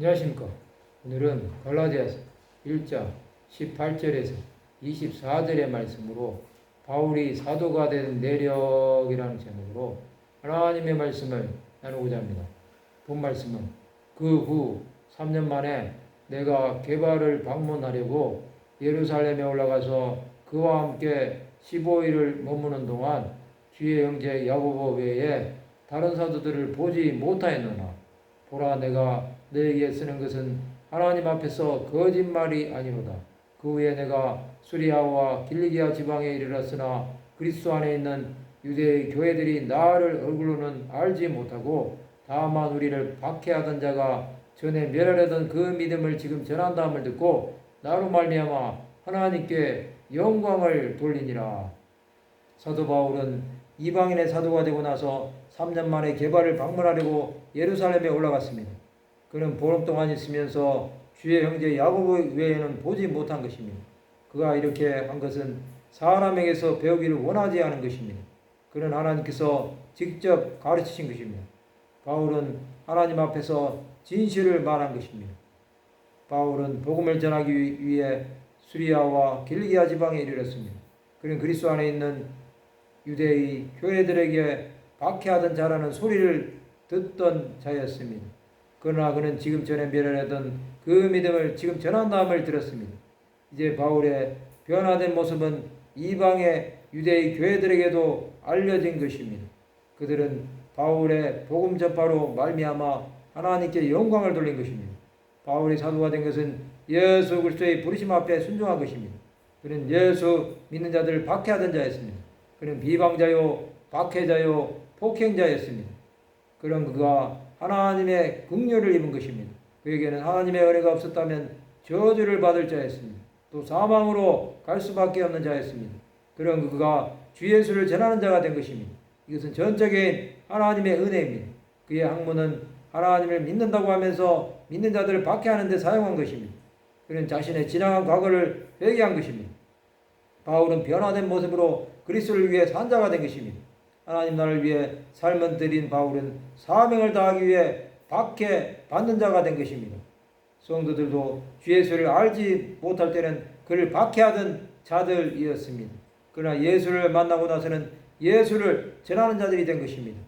안녕하십니까. 오늘은 갈라디아서 1장 18절에서 24절의 말씀으로 바울이 사도가 된 내력이라는 제목으로 하나님의 말씀을 나누고자 합니다. 본 말씀은 그 후 3년 만에 내가 게바를 방문하려고 예루살렘에 올라가서 그와 함께 15일을 머무는 동안 주의 형제 야고보 외에 다른 사도들을 보지 못하였노라. 보라, 내가 너에게 쓰는 것은 하나님 앞에서 거짓말이 아니로다. 그 후에 내가 수리아와 길리기아 지방에 이르렀으나 그리스도 안에 있는 유대의 교회들이 나를 얼굴로는 알지 못하고 다만 우리를 박해하던 자가 전에 멸하려던 그 믿음을 지금 전한다함을 듣고 나로 말미암아 하나님께 영광을 돌리니라. 사도 바울은 이방인의 사도가 되고 나서 3년 만에 게바를 방문하려고 예루살렘에 올라갔습니다. 그는 보름 동안 있으면서 주의 형제 야고보 외에는 보지 못한 것입니다. 그가 이렇게 한 것은 사람에게서 배우기를 원하지 않은 것입니다. 그는 하나님께서 직접 가르치신 것입니다. 바울은 하나님 앞에서 진실을 말한 것입니다. 바울은 복음을 전하기 위해 수리아와 길리기아 지방에 이르렀습니다. 그는 그리스도 안에 있는 유대의 교회들에게 박해하던 자라는 소리를 듣던 자였습니다. 그러나 그는 지금 전에 멸하려던 그 믿음을 지금 전한다함을 들었습니다. 이제 바울의 변화된 모습은 이방의 유대의 교회들에게도 알려진 것입니다. 그들은 바울의 복음 전파로 말미암아 하나님께 영광을 돌린 것입니다. 바울이 사도가 된 것은 예수 그리스도의 부르심 앞에 순종한 것입니다. 그는 예수 믿는 자들을 박해하던 자였습니다. 그는 비방자요, 박해자요, 폭행자였습니다. 그런 그가 하나님의 긍휼을 입은 것입니다. 그에게는 하나님의 은혜가 없었다면 저주를 받을 자였습니다. 또 사망으로 갈 수밖에 없는 자였습니다. 그런 그가 주 예수를 전하는 자가 된 것입니다. 이것은 전적인 하나님의 은혜입니다. 그의 학문은 하나님을 믿는다고 하면서 믿는 자들을 박해하는 데 사용한 것입니다. 그는 자신의 지나간 과거를 회개한 것입니다. 바울은 변화된 모습으로 그리스도를 위해 산 자가 된 것입니다. 하나님 나라를 위해 삶을 들인 바울은 사명을 다하기 위해 박해받는 자가 된 것입니다. 성도들도 주 예수를 알지 못할 때는 그를 박해하던 자들이었습니다. 그러나 예수를 만나고 나서는 예수를 전하는 자들이 된 것입니다.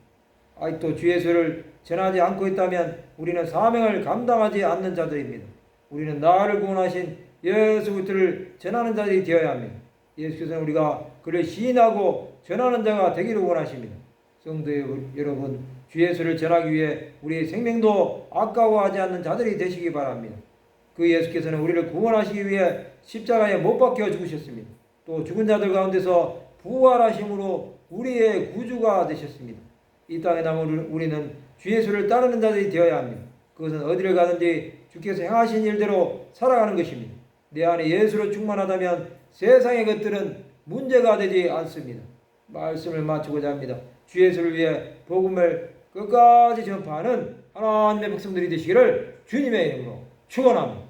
아직도 주 예수를 전하지 않고 있다면 우리는 사명을 감당하지 않는 자들입니다. 우리는 나를 구원하신 예수 그리스도를 전하는 자들이 되어야 합니다. 예수께서는 우리가 그를 시인하고 전하는 자가 되기를 원하십니다. 성도 여러분, 주 예수를 전하기 위해 우리의 생명도 아까워하지 않는 자들이 되시기 바랍니다. 그 예수께서는 우리를 구원하시기 위해 십자가에 못 박혀 죽으셨습니다. 또 죽은 자들 가운데서 부활하심으로 우리의 구주가 되셨습니다. 이 땅에 남은 우리는 주 예수를 따르는 자들이 되어야 합니다. 그것은 어디를 가든지 주께서 행하신 일대로 살아가는 것입니다. 내 안에 예수로 충만하다면 세상의 것들은 문제가 되지 않습니다. 말씀을 마치고자 합니다. 주 예수를 위해 복음을 끝까지 전파하는 하나님의 백성들이 되시기를 주님의 이름으로 축원합니다.